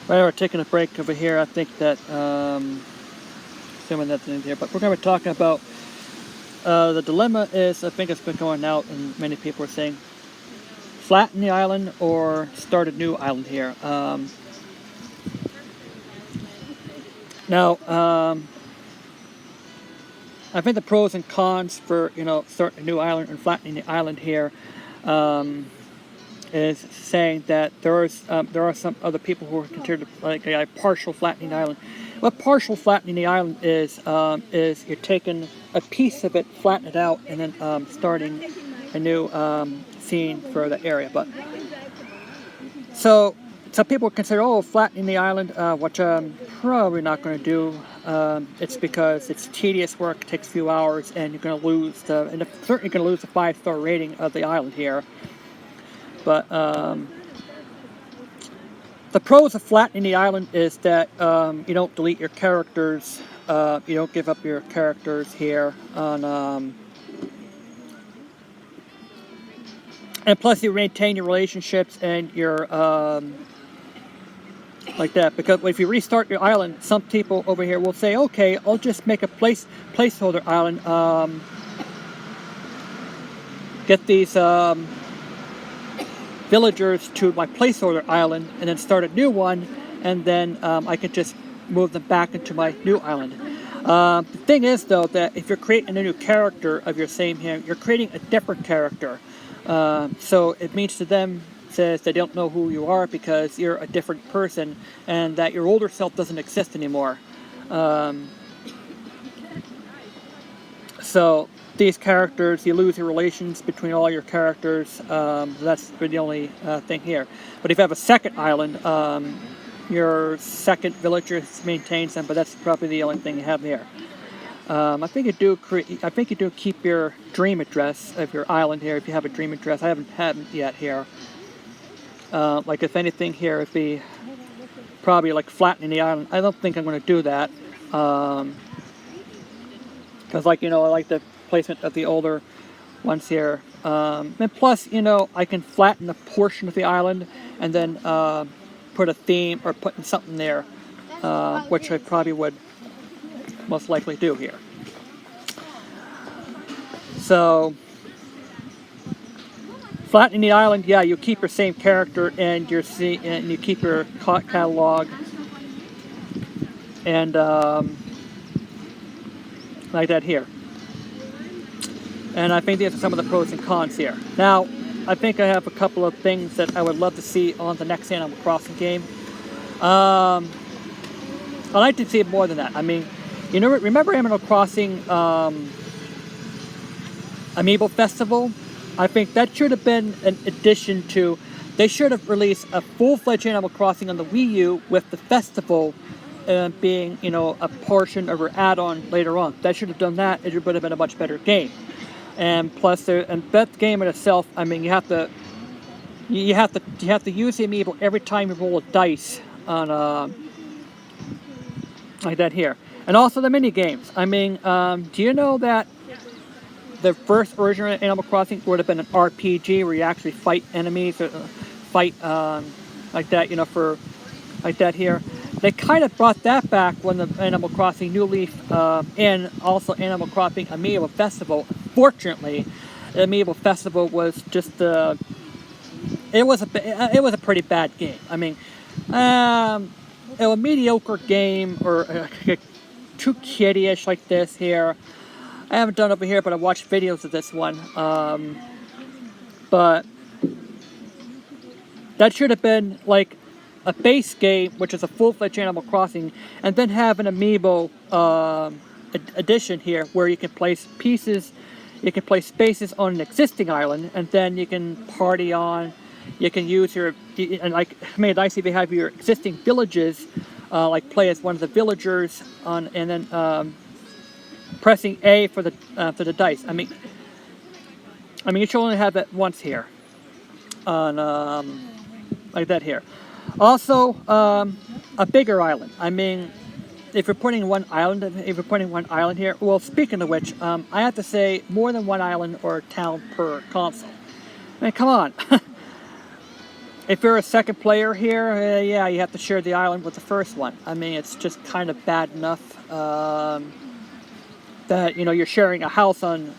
While we're taking a break over here, I think that, assuming that's in here, but we're going to be talking about the dilemma is, I think it's been going out, and many people are saying, flatten the island or start a new island here. Now, I think the pros and cons for starting a new island and flattening the island here is saying that there are some other people who are considered like a partial flattening the island. What partial flattening the island is you're taking a piece of it, flatten it out, and then starting a new scene for the area. But so some people consider flattening the island, which I'm probably not going to do. It's because it's tedious work, takes a few hours, and you're going to lose certainly going to lose the 5-star rating of the island here. But the pros of flattening the island is that you don't delete your characters, you don't give up your characters here on, and plus you maintain your relationships and your like that, because if you restart your island, some people over here will say, okay, I'll just make a placeholder island, get these villagers to my placeholder island, and then start a new one, and then I can just move them back into my new island. The thing is, though, that if you're creating a new character of your same here, you're creating a different character. So it means to them, says they don't know who you are because you're a different person, and that your older self doesn't exist anymore. So these characters, you lose your relations between all your characters. That's the only thing here. But if you have a second island, your second villager maintains them, but that's probably the only thing you have there. I think you do keep your dream address of your island here if you have a dream address. I haven't had it yet here. Like if anything here, it'd be probably like flattening the island. I don't think I'm going to do that because, like I like the placement of the older ones here. And plus, I can flatten a portion of the island and then put a theme or put in something there, which I probably would most likely do here. So flattening the island, yeah, you keep your same character and you keep your catalog, and like that here. And I think these are some of the pros and cons here. Now, I think I have a couple of things that I would love to see on the next Animal Crossing game. I'd like to see more than that. I mean, remember Animal Crossing Amiibo Festival? I think that should have been an addition to. They should have released a full-fledged Animal Crossing on the Wii U with the festival being, a portion of or add-on later on. That should have done that. It would have been a much better game. And plus, that game in itself, I mean, you have to use the amiibo every time you roll a dice on like that here. And also the mini games. I mean, do you know that the first version of Animal Crossing would have been an RPG where you actually fight enemies, or fight like that, for like that here. They kind of brought that back when the Animal Crossing New Leaf and also Animal Crossing Amiibo Festival. Fortunately, the Amiibo Festival was just it was a pretty bad game. I mean, a mediocre game, or too kiddie-ish like this here. I haven't done it over here, but I watched videos of this one. But that should have been like a base game, which is a full-fledged Animal Crossing, and then have an Amiibo edition here where you can place pieces, you can place spaces on an existing island, and then you can party on. You can use and like, made it nice if you have your existing villages, like play as one of the villagers on, and then pressing A for the dice. I mean, you should only have that once here, on like that here. Also, a bigger island. I mean, if you're putting one island here. Well, speaking of which, I have to say more than one island or town per console. I mean, come on. if you're a second player here, yeah, you have to share the island with the first one. I mean, it's just kind of bad enough that, you know, you're sharing a house on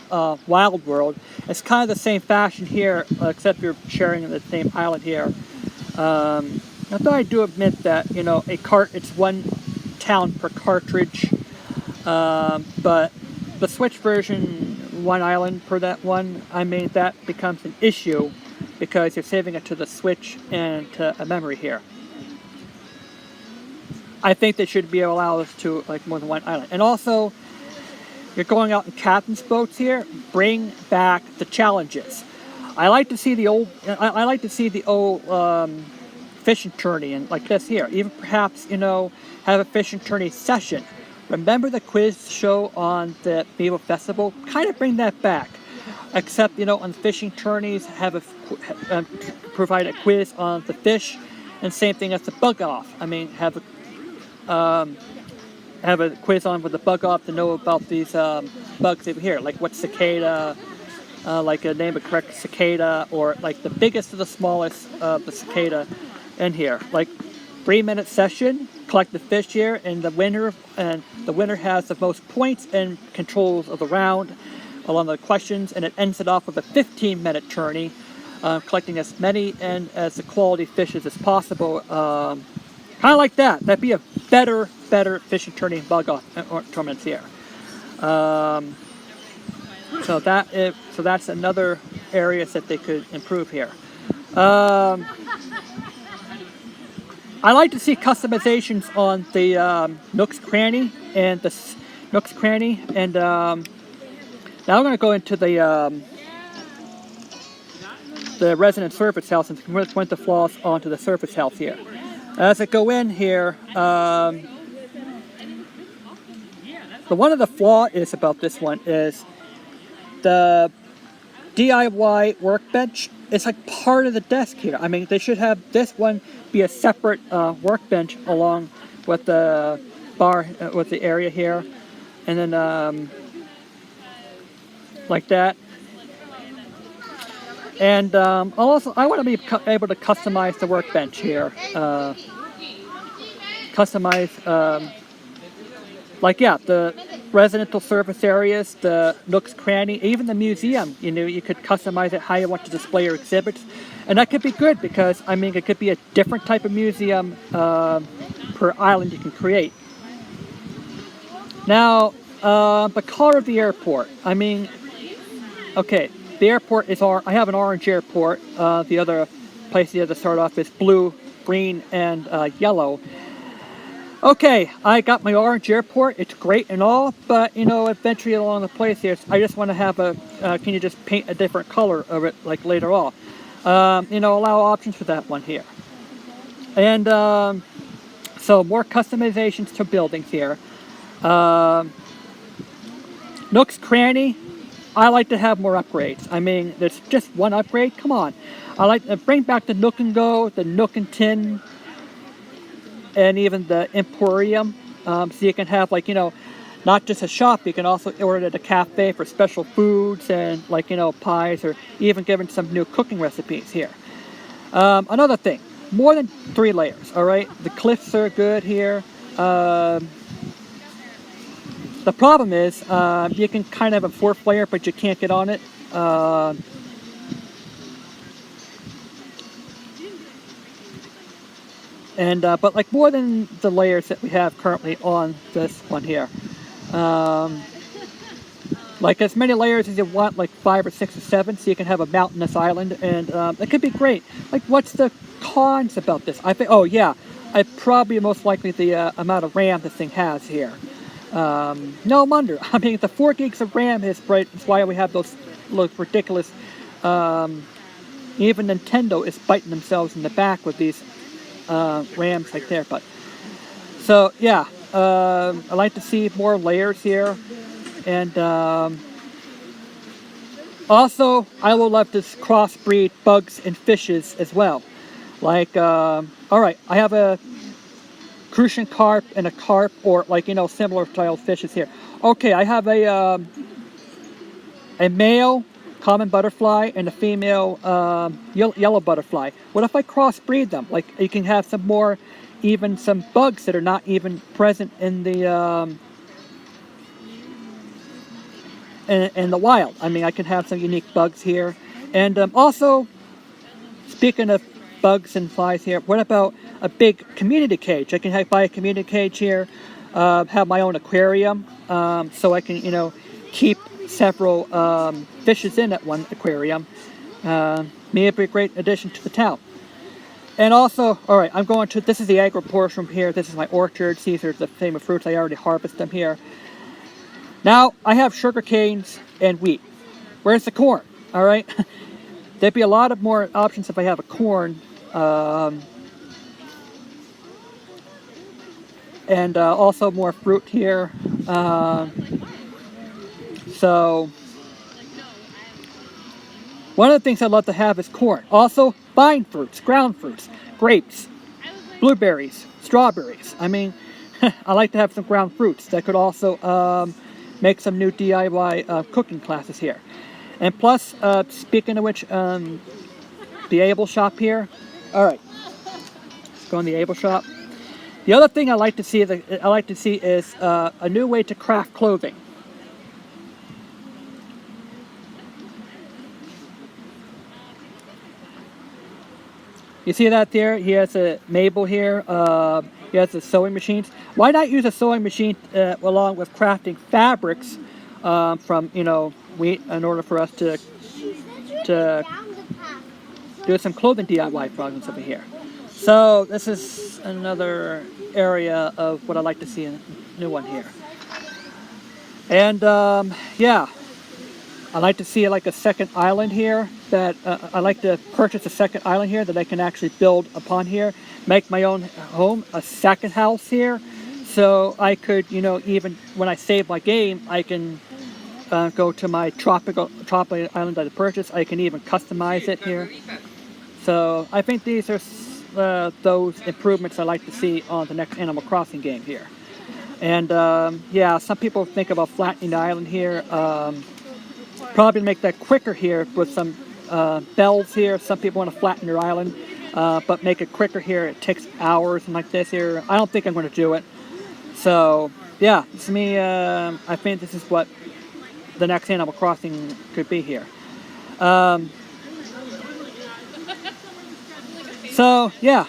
Wild World. It's kind of the same fashion here, except you're sharing the same island here. Although I do admit that, you know, it's one town per cartridge, but the Switch version, one island per that one, I mean, that becomes an issue because you're saving it to the Switch and to a memory here. I think they should be able to allow us to like more than one island. And also, you're going out in captain's boats here. Bring back the challenges. I like to see the old. I like to see the old fishing tourney and like this here. Even perhaps, you know, have a fishing tourney session. Remember the quiz show on the Beaver Festival? Kind of bring that back. Except, you know, on fishing tourneys, provide a quiz on the fish, and same thing as the bug off. I mean, have a quiz on with the bug off to know about these bugs over here, like what cicada, like a name of correct cicada, or like the biggest to the smallest of the cicada in here. Like 3-minute session, collect the fish here, and the winner has the most points and controls of the round along the questions, and it ends it off with a 15-minute tourney, collecting as many and as the quality fishes as possible. Kind of like that. That'd be a better fishing tourney bug off tournaments here. So that's another area that they could improve here. I like to see customizations on the Nook's Cranny and now I'm going to go into the resident surface house and point the flaws onto the surface house here. As I go in here, one of the flaws about this one is the DIY workbench. It's like part of the desk here. I mean, they should have this one be a separate workbench along with the bar, with the area here, and then like that. And also, I want to be able to customize the workbench here. Like, yeah, the residential surface areas, the Nook's Cranny, even the museum. You know, you could customize it how you want to display your exhibits. And that could be good because, I mean, it could be a different type of museum per island you can create. Now, the color of the airport. I mean, okay, the airport is I have an orange airport. The other place you have to start off is blue, green, and yellow. Okay, I got my orange airport. It's great and all, but, you know, eventually along the place here, I just want to have can you just paint a different color of it, like later on? You know, allow options for that one here. And so more customizations to buildings here. Nook's Cranny, I like to have more upgrades. I mean, there's just one upgrade. Come on. I like to bring back the Nook and Go, the Nook and Tin, and even the Emporium. So you can have, like, you know, not just a shop, you can also order at a cafe for special foods and, like, you know, pies, or even given some new cooking recipes here. Another thing, more than 3 layers, all right? The cliffs are good here. The problem is you can kind of have a 4th layer, but you can't get on it. But like more than the layers that we have currently on this one here. Like as many layers as you want, like 5 or 6 or 7, so you can have a mountainous island, and it could be great. Like, what's the cons about this? I think, oh yeah, probably most likely the amount of RAM this thing has here. No wonder. I mean, the 4 gigs of RAM is right. That's why we have those ridiculous. Even Nintendo is biting themselves in the back with these RAMs like there. But so yeah, I like to see more layers here, and also I would love to crossbreed bugs and fishes as well. Like, all right, I have a crucian carp and a carp, or like, you know, similar style fishes here. Okay, I have a male common butterfly and a female yellow butterfly. What if I crossbreed them? Like you can have some more, even some bugs that are not even present in the in the wild. I mean, I can have some unique bugs here. And also, speaking of bugs and flies here, what about a big community cage? I can buy a community cage here, have my own aquarium, so I can, keep several fishes in at one aquarium. May be a great addition to the town. And also, all right, this is the agro portion here. This is my orchard. These are the famous fruits. I already harvest them here. Now, I have sugar canes and wheat. Where's the corn? All right. There'd be a lot of more options if I have a corn. And also more fruit here. So, one of the things I'd love to have is corn. Also, vine fruits, ground fruits, grapes, blueberries, strawberries. I mean, I like to have some ground fruits. That could also make some new DIY cooking classes here. And plus, speaking of which, the Able shop here. All right, let's go in the Able shop. The other thing I like to see is a new way to craft clothing. You see that there? He has a Mabel here. He has the sewing machines. Why not use a sewing machine along with crafting fabrics from wheat in order for us to do some clothing DIY projects over here. So this is another area of what I'd like to see in a new one here. And yeah, I'd like to see like a second island here. I'd like to purchase a second island here that I can actually build upon here, make my own home, a second house here, so I could, even when I save my game, I can go to my tropical island that I purchased. I can even customize it here. So I think these are those improvements I like to see on the next Animal Crossing game here. And yeah, some people think about flattening the island here. Probably make that quicker here with some bells here. Some people want to flatten their island, but make it quicker here. It takes hours and like this here. I don't think I'm going to do it. So yeah, to me, I think this is what the next Animal Crossing could be here. So yeah,